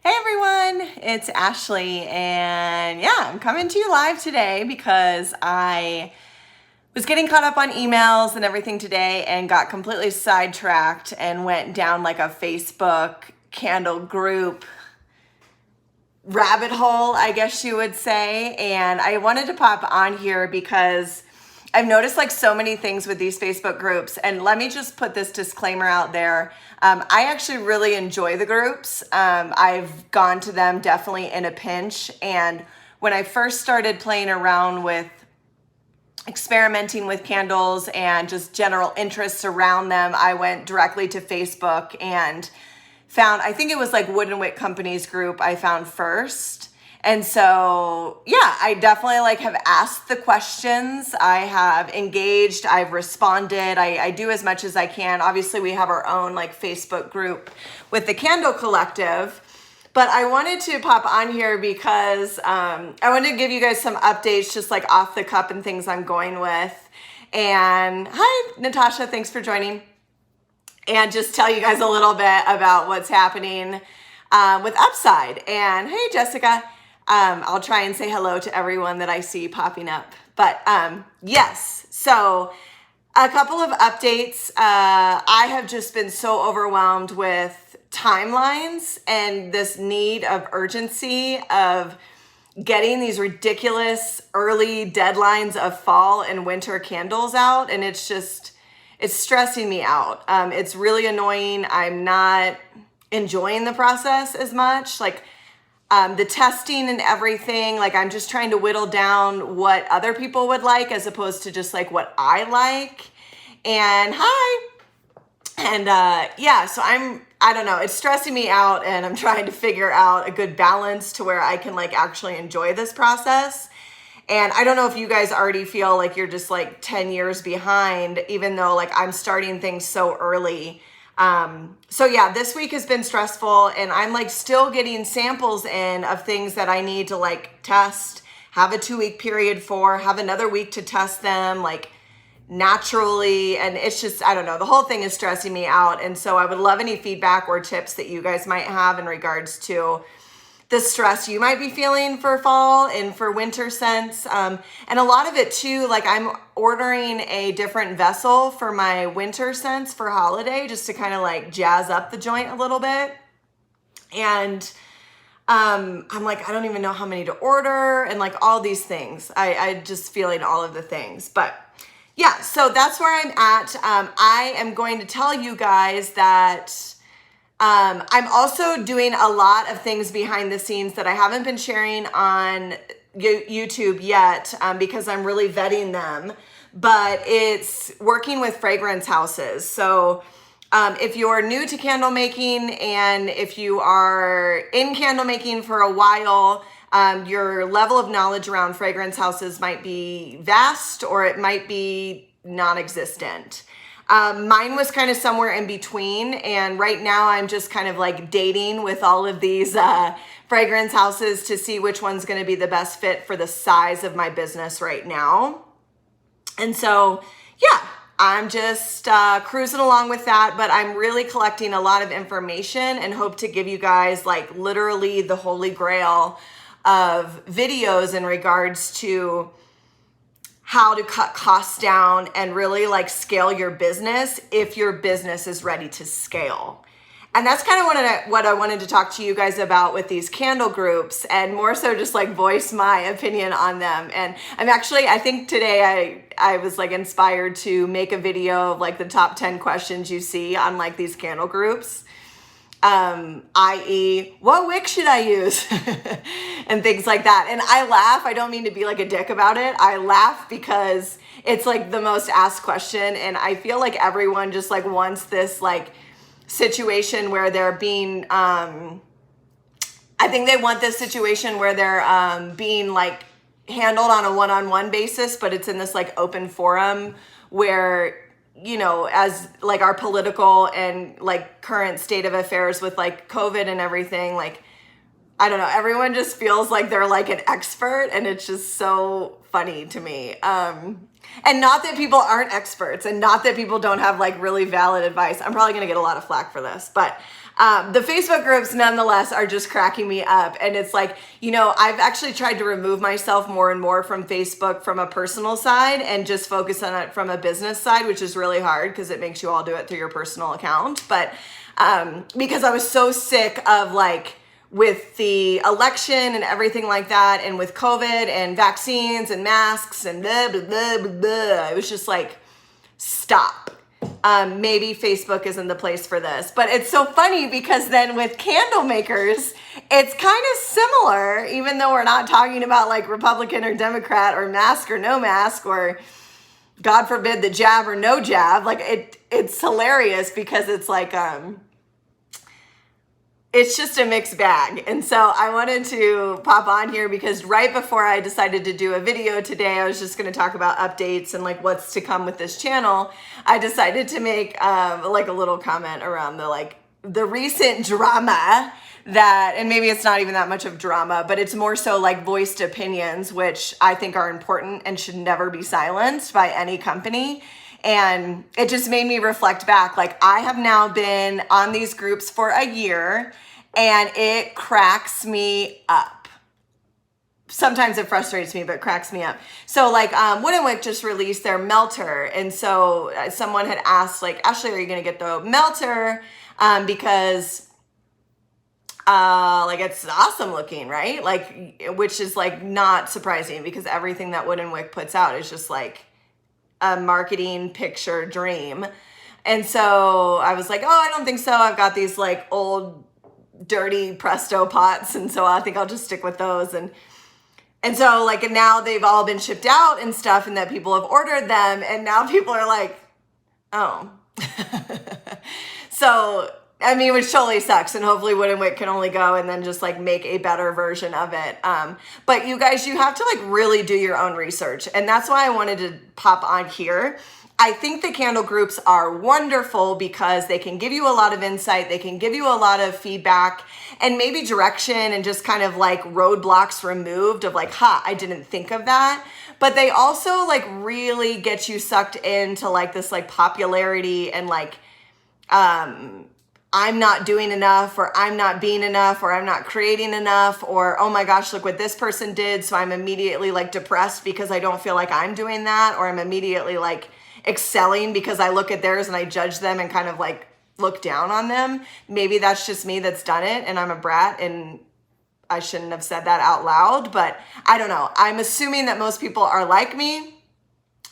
Hey everyone, it's Ashley, and yeah, I'm coming to you live today because I was getting caught up on emails and everything today and got completely sidetracked and went down like a Facebook candle group rabbit hole, I guess you would say. And I wanted to pop on here because I've noticed like so many things with these Facebook groups. And let me just put this disclaimer out there. I actually really enjoy the groups. I've gone to them definitely in a pinch. And when I first started playing around with experimenting with candles and just general interests around them, I went directly to Facebook and found, I think it was like Wood and Wick Company's group I found first. And so, yeah, I definitely like have asked the questions. I have engaged, I've responded. I do as much as I can. Obviously, we have our own like Facebook group with the Candle Collective. But I wanted to pop on here because I wanted to give you guys some updates just like off the cup and things I'm going with. And hi, Natasha, thanks for joining. And just tell you guys a little bit about what's happening with Upside. And hey, Jessica, I'll try and say hello to everyone that I see popping up. But yes, so a couple of updates. I have just been so overwhelmed with timelines and this need of urgency of getting these ridiculous early deadlines of fall and winter candles out. And it's stressing me out. It's really annoying. I'm not enjoying the process as much. Like the testing and everything, like I'm just trying to whittle down what other people would like as opposed to just like what I like. And hi. And yeah, so I don't know, it's stressing me out and I'm trying to figure out a good balance to where I can like actually enjoy this process. And I don't know if you guys already feel like you're just like 10 years behind, even though like I'm starting things so early. So yeah, this week has been stressful and I'm like still getting samples in of things that I need to like test, have a 2-week period for, have another week to test them like naturally. And it's just, I don't know, the whole thing is stressing me out. And so I would love any feedback or tips that you guys might have in regards to the stress you might be feeling for fall and for winter scents. And a lot of it too, like I'm ordering a different vessel for my winter scents for holiday, just to kind of like jazz up the joint a little bit. And I'm like, I don't even know how many to order and like all these things. I just feeling all of the things, but yeah, so that's where I'm at. I am going to tell you guys that I'm also doing a lot of things behind the scenes that I haven't been sharing on YouTube yet because I'm really vetting them, but it's working with fragrance houses. So if you're new to candle making and if you are in candle making for a while, your level of knowledge around fragrance houses might be vast or it might be non-existent. Mine was kind of somewhere in between. And right now I'm just kind of like dating with all of these fragrance houses to see which one's going to be the best fit for the size of my business right now. And so, yeah, I'm just cruising along with that, but I'm really collecting a lot of information and hope to give you guys like literally the holy grail of videos in regards to how to cut costs down and really like scale your business if your business is ready to scale. And that's kind of what I wanted to talk to you guys about with these candle groups and more so just like voice my opinion on them. And I think today I was like inspired to make a video of like the top 10 questions you see on like these candle groups. I.e., what wick should I use? And things like that. And I laugh. I don't mean to be like a dick about it. I laugh because it's like the most asked question. And I feel like everyone just like wants this like situation where they're being, I think they want this situation where they're being like handled on a one-on-one basis, but it's in this like open forum where, you know, as like our political and like current state of affairs with like COVID and everything, like, I don't know, everyone just feels like they're like an expert and it's just so funny to me. And not that people aren't experts and not that people don't have like really valid advice. I'm probably going to get a lot of flack for this, but The Facebook groups nonetheless are just cracking me up. And it's like, I've actually tried to remove myself more and more from Facebook from a personal side and just focus on it from a business side, which is really hard because it makes you all do it through your personal account. But because I was so sick of with the election and everything like that, and with COVID and vaccines and masks and blah, blah, blah, blah, blah. It was just like, stop. Maybe Facebook isn't the place for this. But it's so funny because then with candle makers, it's kind of similar, even though we're not talking about Republican or Democrat or mask or no mask or God forbid the jab or no jab. It's hilarious because it's it's just a mixed bag. And so I wanted to pop on here because right before I decided to do a video today, I was just going to talk about updates and what's to come with this channel. I decided to make a little comment around the recent drama that, and maybe it's not even that much of drama, but it's more so voiced opinions, which I think are important and should never be silenced by any company. And it just made me reflect back. I have now been on these groups for a year and it cracks me up. Sometimes it frustrates me, but it cracks me up. So Wood & Wick just released their melter. And so someone had asked Ashley, are you going to get the melter? Because it's awesome looking, right? Which is not surprising because everything that Wood & Wick puts out is just a marketing picture dream. And so I was like, oh, I don't think so. I've got these old dirty Presto pots. And so I think I'll just stick with those. And so now they've all been shipped out and stuff and that people have ordered them. And now people are like, oh. So, I mean, which totally sucks. And hopefully Wood & Wick can only go and then just make a better version of it. But you guys, you have to really do your own research. And that's why I wanted to pop on here. I think the candle groups are wonderful because they can give you a lot of insight. They can give you a lot of feedback and maybe direction and just kind of roadblocks removed of I didn't think of that. But they also really get you sucked into this popularity and I'm not doing enough, or I'm not being enough, or I'm not creating enough, or oh my gosh, look what this person did. So I'm immediately depressed because I don't feel like I'm doing that, or I'm immediately excelling because I look at theirs and I judge them and kind of look down on them. Maybe that's just me that's done it and I'm a brat and I shouldn't have said that out loud, but I don't know. I'm assuming that most people are like me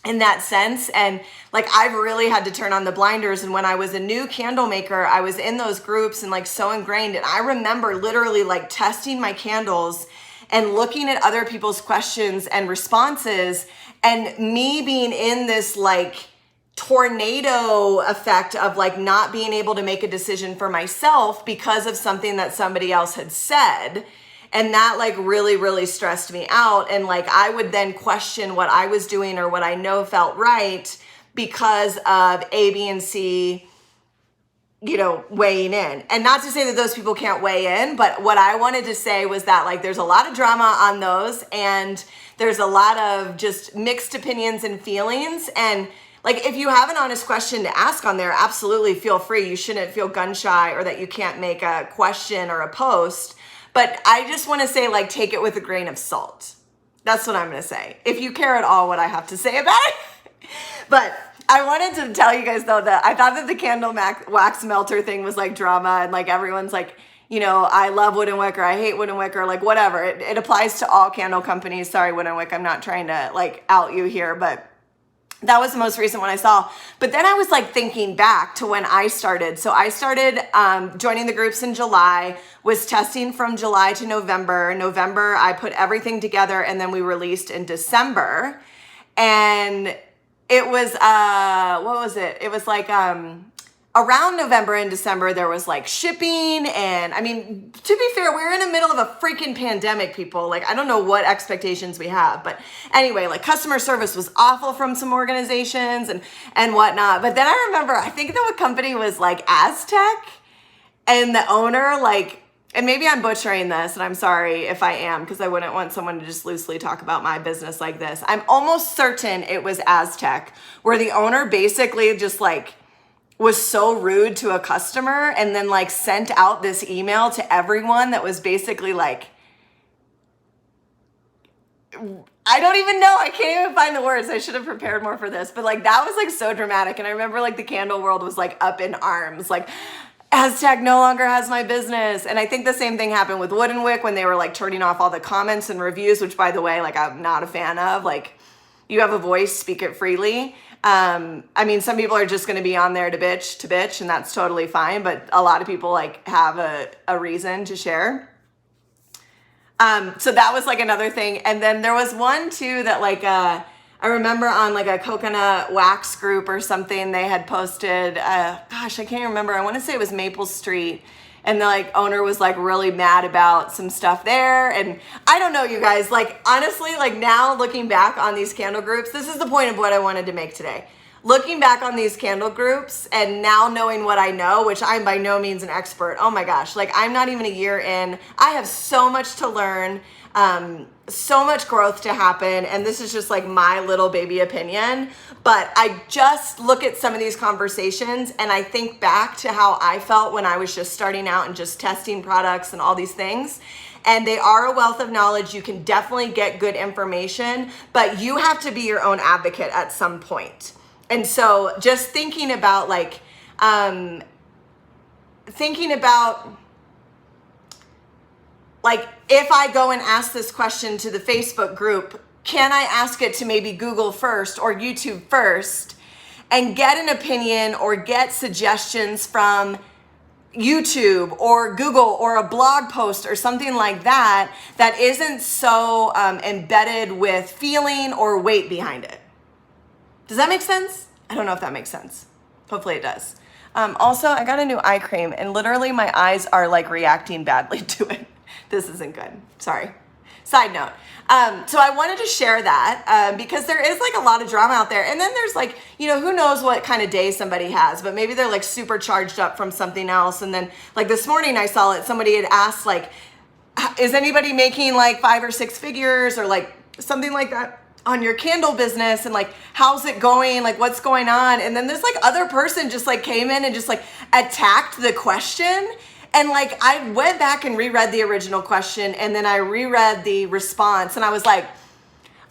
in that sense. And I've really had to turn on the blinders. And when I was a new candle maker, I was in those groups and so ingrained. And I remember literally testing my candles and looking at other people's questions and responses and me being in this tornado effect of not being able to make a decision for myself because of something that somebody else had said. And that really, really stressed me out. And I would then question what I was doing or what I know felt right because of A, B, and C, weighing in. And not to say that those people can't weigh in, but what I wanted to say was that there's a lot of drama on those and there's a lot of just mixed opinions and feelings. And if you have an honest question to ask on there, absolutely feel free. You shouldn't feel gun shy or that you can't make a question or a post. But I just want to say, take it with a grain of salt. That's what I'm going to say. If you care at all what I have to say about it. But I wanted to tell you guys, though, that I thought that the candle wax melter thing was drama. And everyone's I love Wood & Wick or I hate Wood & Wick or whatever. It applies to all candle companies. Sorry, Wood & Wick. I'm not trying to out you here, but that was the most recent one I saw. But then I was thinking back to when I started. So I started joining the groups in July, was testing from July to November. November, I put everything together and then we released in December. And it was, what was it? It was around November and December, there was shipping. And I mean, to be fair, we're in the middle of a freaking pandemic, people. I don't know what expectations we have, but anyway, customer service was awful from some organizations and whatnot. But then I remember, I think the company was Aztec, and the owner, and maybe I'm butchering this and I'm sorry if I am, because I wouldn't want someone to just loosely talk about my business like this. I'm almost certain it was Aztec, where the owner basically just was so rude to a customer and then like sent out this email to everyone that was basically like, I don't even know. I can't even find the words. I should have prepared more for this, but like that was like so dramatic. And I remember like the candle world was like up in arms, like Aztec no longer has my business. And I think the same thing happened with Wooden Wick when they were like turning off all the comments and reviews, which by the way, like I'm not a fan of. Like, you have a voice, speak it freely. I mean, some people are just going to be on there to bitch, and that's totally fine. But a lot of people like have a reason to share. So that was like another thing. And then there was one too that like, I remember on like a coconut wax group or something, they had posted, gosh, I can't remember. I want to say it was Maple Street. And the like owner was like really mad about some stuff there. And I don't know, you guys, like honestly, like now looking back on these candle groups, this is the point of what I wanted to make today. Looking back on these candle groups and now knowing what I know, which I'm by no means an expert. Oh my gosh, like I'm not even a year in. I have so much to learn, so much growth to happen. And this is just like my little baby opinion. But I just look at some of these conversations and I think back to how I felt when I was just starting out and just testing products and all these things. And they are a wealth of knowledge. You can definitely get good information, but you have to be your own advocate at some point. And so just thinking about like, if I go and ask this question to the Facebook group, can I ask it to maybe Google first or YouTube first and get an opinion or get suggestions from YouTube or Google or a blog post or something like that that isn't so embedded with feeling or weight behind it? Does that make sense? I don't know if that makes sense. Hopefully it does. Also, I got a new eye cream and literally my eyes are like reacting badly to it. This isn't good. Sorry. Side note. So I wanted to share that because there is like a lot of drama out there. And then there's like, you know, who knows what kind of day somebody has, but maybe they're like super charged up from something else. And then like this morning I saw it, somebody had asked like, is anybody making like 5 or 6 figures or like something like that on your candle business? And like, how's it going? Like, what's going on? And then this like other person just like came in and just like attacked the question. And like, I went back and reread the original question and then I reread the response and I was like,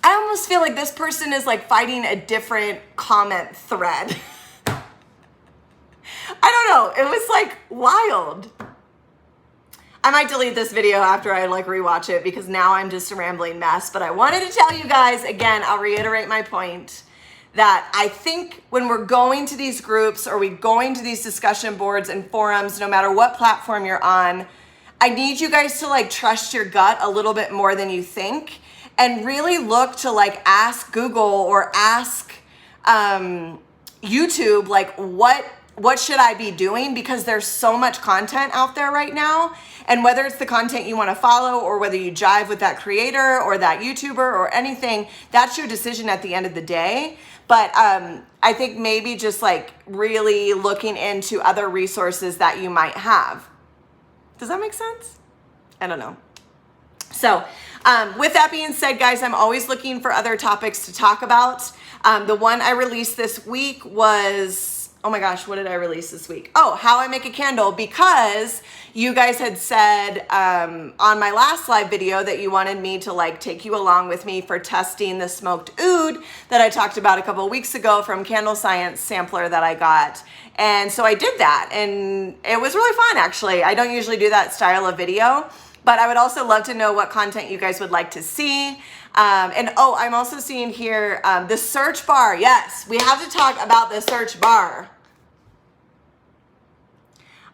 I almost feel like this person is like fighting a different comment thread. I don't know. It was like wild. I might delete this video after I like rewatch it because now I'm just a rambling mess. But I wanted to tell you guys, again, I'll reiterate my point that I think when we're going to these groups or we're going to these discussion boards and forums, no matter what platform you're on, I need you guys to like trust your gut a little bit more than you think and really look to like ask Google or ask YouTube, like what should I be doing? Because there's so much content out there right now. And whether it's the content you want to follow or whether you jive with that creator or that YouTuber or anything, that's your decision at the end of the day. But I think maybe just like really looking into other resources that you might have. Does that make sense? I don't know. So with that being said, guys, I'm always looking for other topics to talk about. The one I released this week was, oh my gosh, what did I release this week? Oh, how I make a candle, because you guys had said on my last live video that you wanted me to like take you along with me for testing the smoked oud that I talked about a couple of weeks ago from Candle Science sampler that I got. And so I did that and it was really fun actually. I don't usually do that style of video, but I would also love to know what content you guys would like to see. And oh, I'm also seeing here the search bar. Yes, we have to talk about the search bar.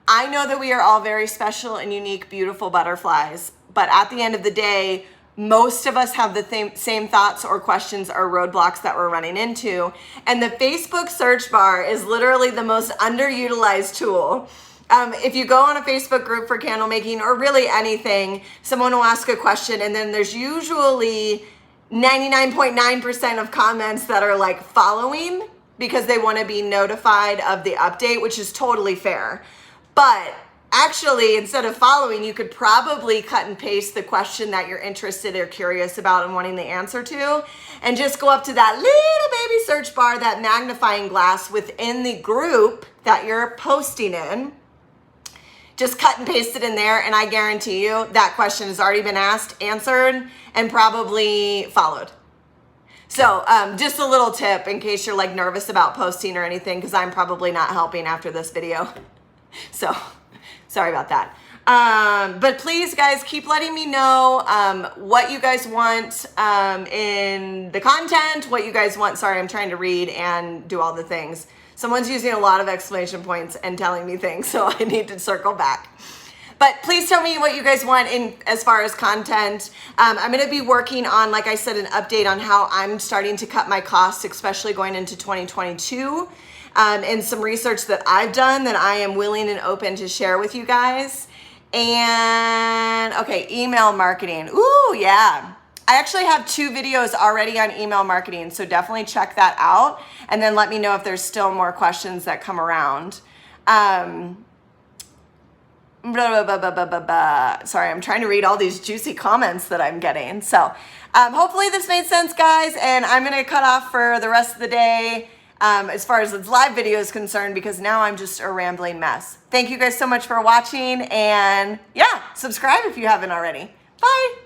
I know that we are all very special and unique, beautiful butterflies, but at the end of the day, most of us have the same thoughts or questions or roadblocks that we're running into. And the Facebook search bar is literally the most underutilized tool. If you go on a Facebook group for candle making or really anything, someone will ask a question and then there's usually 99.9% of comments that are like following because they want to be notified of the update, which is totally fair. But actually, instead of following, you could probably cut and paste the question that you're interested or curious about and wanting the answer to, and just go up to that little baby search bar, that magnifying glass within the group that you're posting in. Just cut and paste it in there, and I guarantee you that question has already been asked, answered, and probably followed. So just a little tip in case you're like nervous about posting or anything, because I'm probably not helping after this video. So sorry about that. But please, guys, keep letting me know what you guys want in the content, what you guys want. Sorry, I'm trying to read and do all the things. Someone's using a lot of exclamation points and telling me things, so I need to circle back. But please tell me what you guys want in as far as content. I'm going to be working on, like I said, an update on how I'm starting to cut my costs, especially going into 2022, and some research that I've done that I am willing and open to share with you guys. And okay, email marketing. Ooh, yeah. I actually have 2 videos already on email marketing, so definitely check that out. And then let me know if there's still more questions that come around. Sorry, I'm trying to read all these juicy comments that I'm getting. So hopefully this made sense, guys. And I'm going to cut off for the rest of the day as far as this live video is concerned, because now I'm just a rambling mess. Thank you guys so much for watching. And yeah, subscribe if you haven't already. Bye.